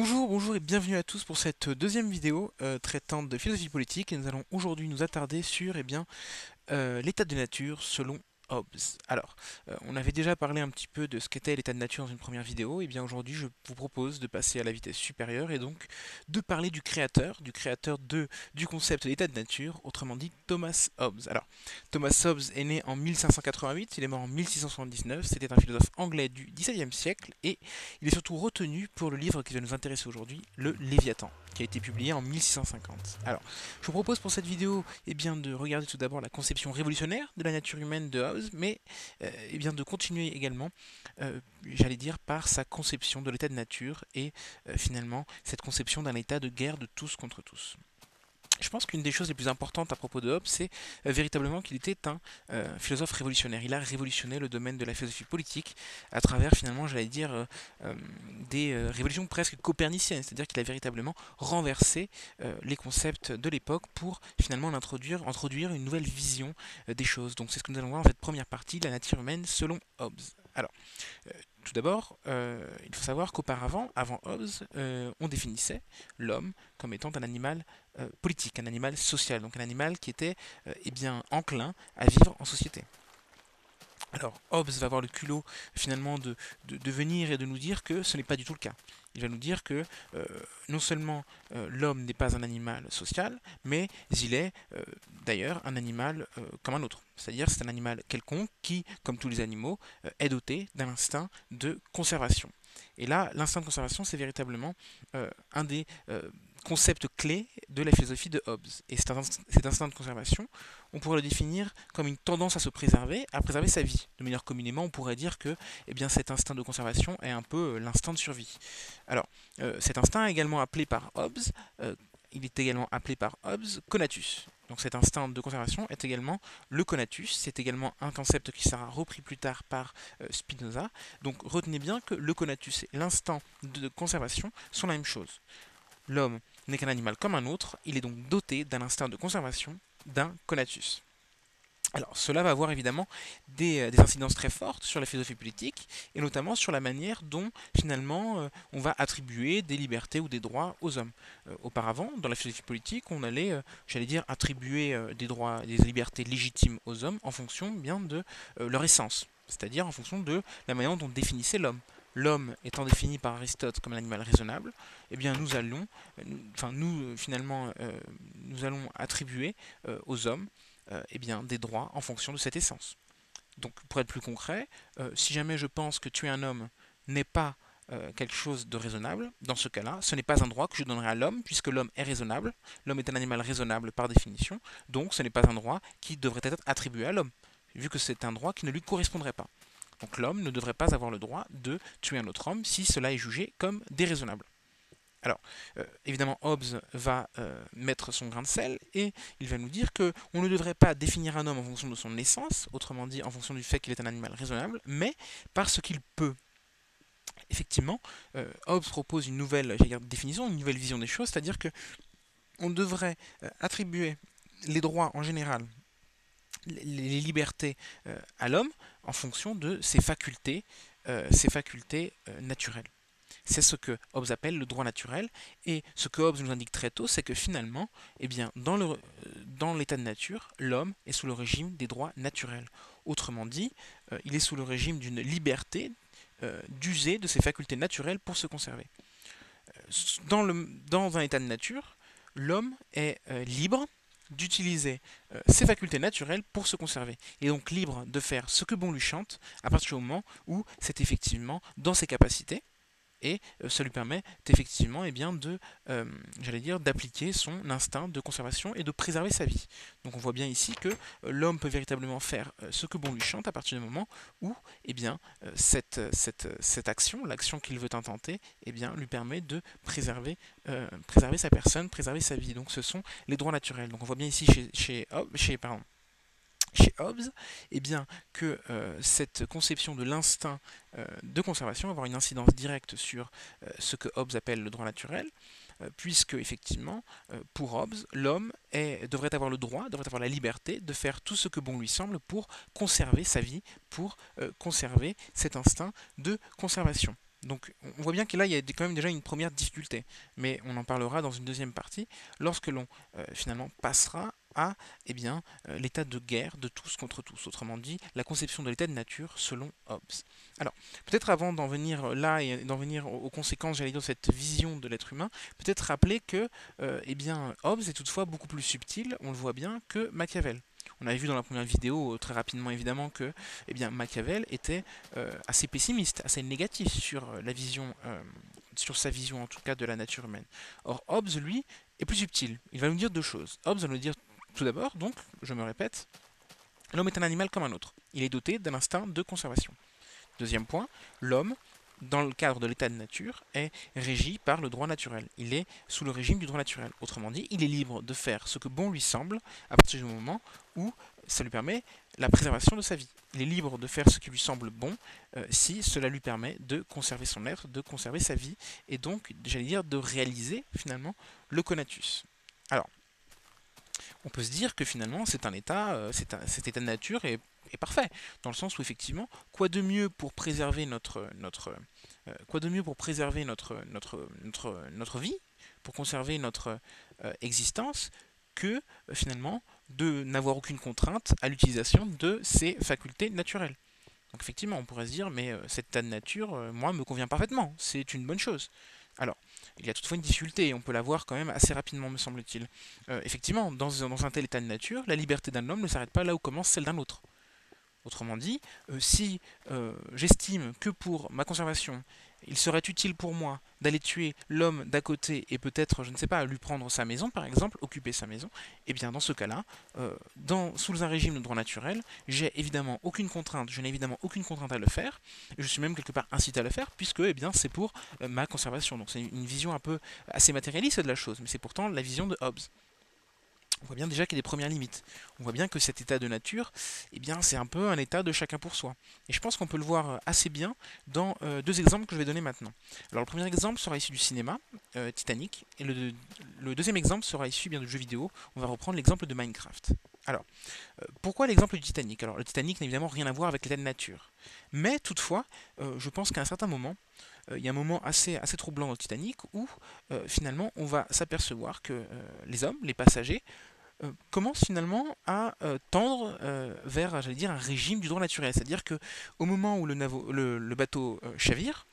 Bonjour et bienvenue à tous pour cette deuxième vidéo traitant de philosophie politique et nous allons aujourd'hui nous attarder sur l'état de nature selon Hobbes. Alors, on avait déjà parlé un petit peu de ce qu'était l'état de nature dans une première vidéo, et bien aujourd'hui je vous propose de passer à la vitesse supérieure et donc de parler du concept d'état de nature, autrement dit Thomas Hobbes. Alors, Thomas Hobbes est né en 1588, il est mort en 1679, c'était un philosophe anglais du XVIIe siècle et il est surtout retenu pour le livre qui va nous intéresser aujourd'hui, le Léviathan, qui a été publié en 1650. Alors, je vous propose pour cette vidéo de regarder tout d'abord la conception révolutionnaire de la nature humaine de Hobbes, mais de continuer également, j'allais dire, par sa conception de l'état de nature et finalement cette conception d'un état de guerre de tous contre tous. Je pense qu'une des choses les plus importantes à propos de Hobbes, c'est véritablement qu'il était un philosophe révolutionnaire. Il a révolutionné le domaine de la philosophie politique à travers, finalement, j'allais dire, des révolutions presque coperniciennes. C'est-à-dire qu'il a véritablement renversé les concepts de l'époque pour, finalement, introduire une nouvelle vision des choses. Donc c'est ce que nous allons voir dans cette première partie, la nature humaine selon Hobbes. Alors, euh, tout d'abord, il faut savoir qu'auparavant, avant Hobbes, on définissait l'homme comme étant un animal politique, un animal social, donc un animal qui était enclin à vivre en société. Alors, Hobbes va avoir le culot finalement de venir et de nous dire que ce n'est pas du tout le cas. Il va nous dire que non seulement l'homme n'est pas un animal social, mais il est d'ailleurs un animal comme un autre. C'est-à-dire c'est un animal quelconque qui, comme tous les animaux, est doté d'un instinct de conservation. Et là, l'instinct de conservation, c'est véritablement un des concepts clés de la philosophie de Hobbes. Et cet instinct de conservation, on pourrait le définir comme une tendance à préserver sa vie. De manière communément, on pourrait dire que cet instinct de conservation est un peu l'instinct de survie. Alors, cet instinct est également appelé par Hobbes, euh, il est également appelé par Hobbes conatus. Donc cet instinct de conservation est également le conatus, c'est également un concept qui sera repris plus tard par Spinoza. Donc retenez bien que le conatus et l'instinct de conservation sont la même chose. L'homme n'est qu'un animal comme un autre, il est donc doté d'un instinct de conservation, d'un conatus. Alors, cela va avoir évidemment des incidences très fortes sur la philosophie politique, et notamment sur la manière dont, finalement, on va attribuer des libertés ou des droits aux hommes. Auparavant, dans la philosophie politique, on allait, j'allais dire, attribuer des droits, des libertés légitimes aux hommes en fonction bien de leur essence, c'est-à-dire en fonction de la manière dont on définissait l'homme. L'homme étant défini par Aristote comme un animal raisonnable, eh bien nous allons attribuer aux hommes des droits en fonction de cette essence. Donc pour être plus concret, si jamais je pense que tuer un homme n'est pas quelque chose de raisonnable, dans ce cas-là, ce n'est pas un droit que je donnerai à l'homme, puisque l'homme est raisonnable, l'homme est un animal raisonnable par définition, donc ce n'est pas un droit qui devrait être attribué à l'homme, vu que c'est un droit qui ne lui correspondrait pas. Donc l'homme ne devrait pas avoir le droit de tuer un autre homme si cela est jugé comme déraisonnable. Alors, évidemment, Hobbes va mettre son grain de sel et il va nous dire que on ne devrait pas définir un homme en fonction de son essence, autrement dit en fonction du fait qu'il est un animal raisonnable, mais par ce qu'il peut. Effectivement, Hobbes propose une nouvelle définition, une nouvelle vision des choses, c'est-à-dire que on devrait attribuer les droits en général, les libertés à l'homme en fonction de ses facultés naturelles. C'est ce que Hobbes appelle le droit naturel. Et ce que Hobbes nous indique très tôt, c'est que finalement, dans l'état de nature, l'homme est sous le régime des droits naturels. Autrement dit, il est sous le régime d'une liberté d'user de ses facultés naturelles pour se conserver. Dans un état de nature, l'homme est libre d'utiliser ses facultés naturelles pour se conserver. Il est donc libre de faire ce que bon lui chante à partir du moment où c'est effectivement dans ses capacités et ça lui permet effectivement d'appliquer son instinct de conservation et de préserver sa vie. Donc on voit bien ici que l'homme peut véritablement faire ce que bon lui chante à partir du moment où cette action, l'action qu'il veut intenter, lui permet de préserver sa personne, préserver sa vie. Donc ce sont les droits naturels. Donc on voit bien ici chez Hobbes, que cette conception de l'instinct de conservation va avoir une incidence directe sur ce que Hobbes appelle le droit naturel, puisque effectivement, pour Hobbes, l'homme devrait avoir le droit, devrait avoir la liberté de faire tout ce que bon lui semble pour conserver sa vie, pour conserver cet instinct de conservation. Donc on voit bien que là, il y a quand même déjà une première difficulté, mais on en parlera dans une deuxième partie, lorsque l'on finalement passera à l'état de guerre de tous contre tous, autrement dit, la conception de l'état de nature selon Hobbes. Alors, peut-être avant d'en venir là et d'en venir aux conséquences, j'allais dire, de cette vision de l'être humain, peut-être rappeler que Hobbes est toutefois beaucoup plus subtil, on le voit bien, que Machiavel. On avait vu dans la première vidéo, très rapidement évidemment, que Machiavel était assez pessimiste, assez négatif sur la vision, sur sa vision en tout cas de la nature humaine. Or Hobbes, lui, est plus subtil. Il va nous dire deux choses. Hobbes va nous dire tout d'abord, donc, je me répète, l'homme est un animal comme un autre. Il est doté d'un instinct de conservation. Deuxième point, l'homme, dans le cadre de l'état de nature, est régi par le droit naturel. Il est sous le régime du droit naturel. Autrement dit, il est libre de faire ce que bon lui semble à partir du moment où ça lui permet la préservation de sa vie. Il est libre de faire ce qui lui semble bon si cela lui permet de conserver son être, de conserver sa vie et donc, j'allais dire, de réaliser finalement le conatus. Alors, on peut se dire que finalement c'est un état, cet état de nature est parfait, dans le sens où effectivement, quoi de mieux pour préserver notre vie, pour conserver notre existence, que finalement de n'avoir aucune contrainte à l'utilisation de ces facultés naturelles. Donc effectivement, on pourrait se dire, mais cet état de nature, moi, me convient parfaitement, c'est une bonne chose. Alors, il y a toutefois une difficulté, et on peut la voir quand même assez rapidement, me semble-t-il. Effectivement, dans un tel état de nature, la liberté d'un homme ne s'arrête pas là où commence celle d'un autre. Autrement dit, si j'estime que pour ma conservation, il serait utile pour moi d'aller tuer l'homme d'à côté et peut-être, je ne sais pas, lui prendre sa maison, par exemple, occuper sa maison, eh bien dans ce cas-là, sous un régime de droit naturel, j'ai évidemment aucune contrainte, je n'ai évidemment aucune contrainte à le faire, et je suis même quelque part incité à le faire, puisque c'est pour ma conservation. Donc c'est une vision un peu assez matérialiste de la chose, mais c'est pourtant la vision de Hobbes. On voit bien déjà qu'il y a des premières limites. On voit bien que cet état de nature, c'est un peu un état de chacun pour soi. Et je pense qu'on peut le voir assez bien dans deux exemples que je vais donner maintenant. Alors le premier exemple sera issu du cinéma, Titanic, et le deuxième exemple sera issu bien du jeu vidéo. On va reprendre l'exemple de Minecraft. Alors, pourquoi l'exemple du Titanic? Alors le Titanic n'a évidemment rien à voir avec l'état de nature. Mais toutefois, je pense qu'à un certain moment, il y a un moment assez troublant dans le Titanic où finalement on va s'apercevoir que les hommes, les passagers, commence finalement à tendre vers, j'allais dire, un régime du droit naturel. C'est-à-dire que au moment où le bateau chavire,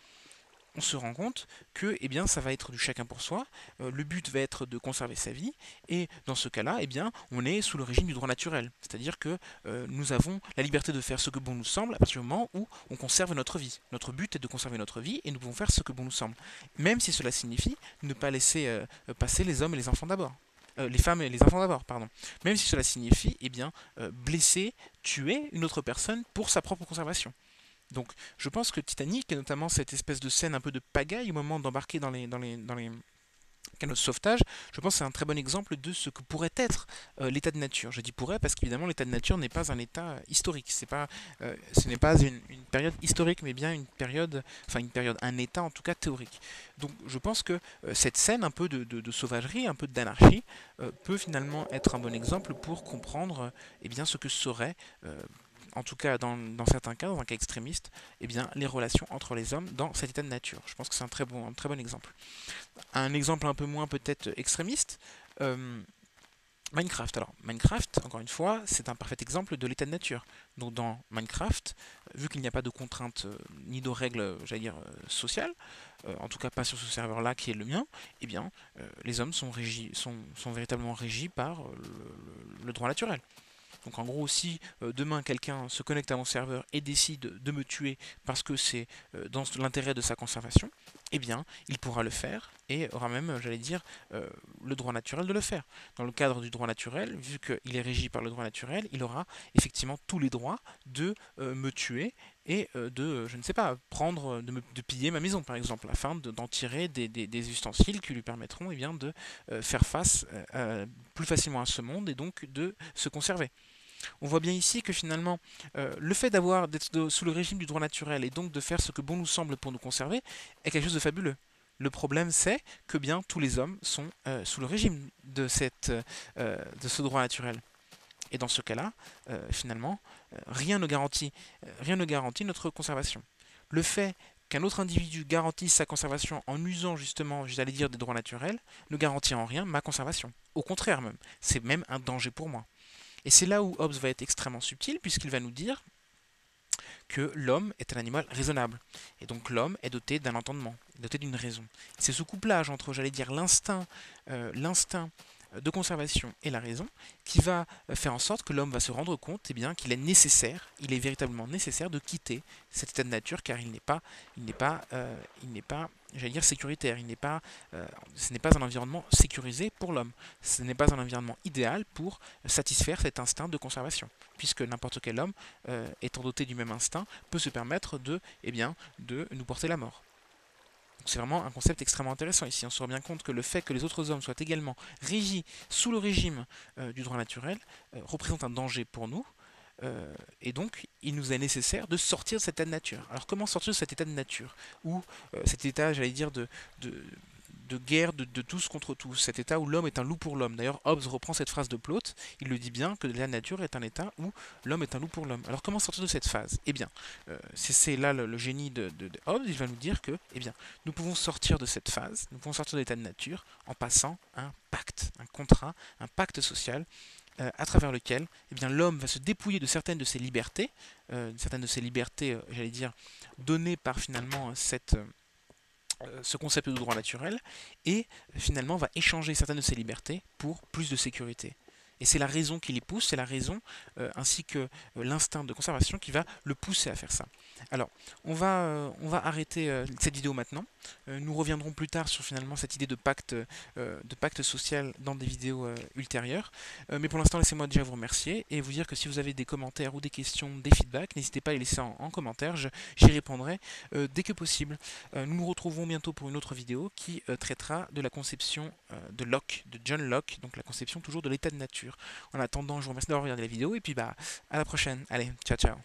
on se rend compte que ça va être du chacun pour soi, le but va être de conserver sa vie, et dans ce cas-là, on est sous le régime du droit naturel. C'est-à-dire que nous avons la liberté de faire ce que bon nous semble à partir du moment où on conserve notre vie. Notre but est de conserver notre vie, et nous pouvons faire ce que bon nous semble. Même si cela signifie ne pas laisser passer les hommes et les enfants d'abord. Les femmes et les enfants d'abord, pardon. Même si cela signifie, blesser, tuer une autre personne pour sa propre conservation. Donc, je pense que Titanic, et notamment cette espèce de scène un peu de pagaille au moment d'embarquer dans les canaux de sauvetage, je pense que c'est un très bon exemple de ce que pourrait être l'état de nature. Je dis pourrait parce qu'évidemment l'état de nature n'est pas un état historique. Ce n'est pas une période historique, mais bien une période, un état en tout cas théorique. Donc je pense que cette scène un peu de sauvagerie, un peu d'anarchie, peut finalement être un bon exemple pour comprendre ce que serait en tout cas dans certains cas, dans un cas extrémiste, les relations entre les hommes dans cet état de nature. Je pense que c'est un très bon exemple. Un exemple un peu moins peut-être extrémiste, euh, Minecraft. Alors, Minecraft, encore une fois, c'est un parfait exemple de l'état de nature. Donc, dans Minecraft, vu qu'il n'y a pas de contraintes ni de règles, j'allais dire, sociales, en tout cas pas sur ce serveur-là qui est le mien, les hommes sont véritablement régis par le droit naturel. Donc en gros, si demain quelqu'un se connecte à mon serveur et décide de me tuer parce que c'est dans l'intérêt de sa conservation, il pourra le faire et aura même, j'allais dire, le droit naturel de le faire. Dans le cadre du droit naturel, vu qu'il est régi par le droit naturel, il aura effectivement tous les droits de me tuer et je ne sais pas, de piller ma maison par exemple, afin d'en tirer des ustensiles qui lui permettront de faire face plus facilement à ce monde et donc de se conserver. On voit bien ici que finalement, le fait d'être sous le régime du droit naturel et donc de faire ce que bon nous semble pour nous conserver est quelque chose de fabuleux. Le problème, c'est que bien tous les hommes sont sous le régime de ce droit naturel. Et dans ce cas-là, finalement, rien ne garantit notre conservation. Le fait qu'un autre individu garantisse sa conservation en usant justement, j'allais dire, des droits naturels, ne garantit en rien ma conservation. Au contraire même, c'est même un danger pour moi. Et c'est là où Hobbes va être extrêmement subtil, puisqu'il va nous dire que l'homme est un animal raisonnable. Et donc l'homme est doté d'un entendement, doté d'une raison. C'est ce couplage entre, j'allais dire, l'instinct de conservation et la raison qui va faire en sorte que l'homme va se rendre compte bien, qu'il est nécessaire, il est véritablement nécessaire de quitter cet état de nature car il n'est pas, j'allais dire, sécuritaire. Ce n'est pas un environnement sécurisé pour l'homme. Ce n'est pas un environnement idéal pour satisfaire cet instinct de conservation, puisque n'importe quel homme, étant doté du même instinct, peut se permettre de nous porter la mort. C'est vraiment un concept extrêmement intéressant ici. On se rend bien compte que le fait que les autres hommes soient également régis sous le régime du droit naturel représente un danger pour nous. Et donc, il nous est nécessaire de sortir de cet état de nature. Alors, comment sortir de cet état de nature ou cet état, j'allais dire, de, de guerre de tous contre tous, cet état où l'homme est un loup pour l'homme. D'ailleurs, Hobbes reprend cette phrase de Plaute, il le dit bien, que la nature est un état où l'homme est un loup pour l'homme. Alors comment sortir de cette phase? Eh bien, c'est là le génie de Hobbes, il va nous dire que, eh bien, nous pouvons sortir de cette phase, nous pouvons sortir de l'état de nature en passant un pacte, un contrat, un pacte social à travers lequel eh bien, l'homme va se dépouiller de certaines de ses libertés, j'allais dire, données par finalement ce concept de droit naturel, et finalement va échanger certaines de ses libertés pour plus de sécurité. Et c'est la raison qui les pousse, c'est la raison ainsi que l'instinct de conservation qui va le pousser à faire ça. Alors, on va arrêter cette vidéo maintenant. Nous reviendrons plus tard sur finalement cette idée de pacte social dans des vidéos ultérieures. Mais pour l'instant, laissez-moi déjà vous remercier et vous dire que si vous avez des commentaires ou des questions, des feedbacks, n'hésitez pas à les laisser en commentaire, j'y répondrai dès que possible. Nous nous retrouvons bientôt pour une autre vidéo qui traitera de la conception de Locke, de John Locke, donc la conception toujours de l'état de nature. En attendant, je vous remercie d'avoir regardé la vidéo et puis à la prochaine. Allez, ciao ciao.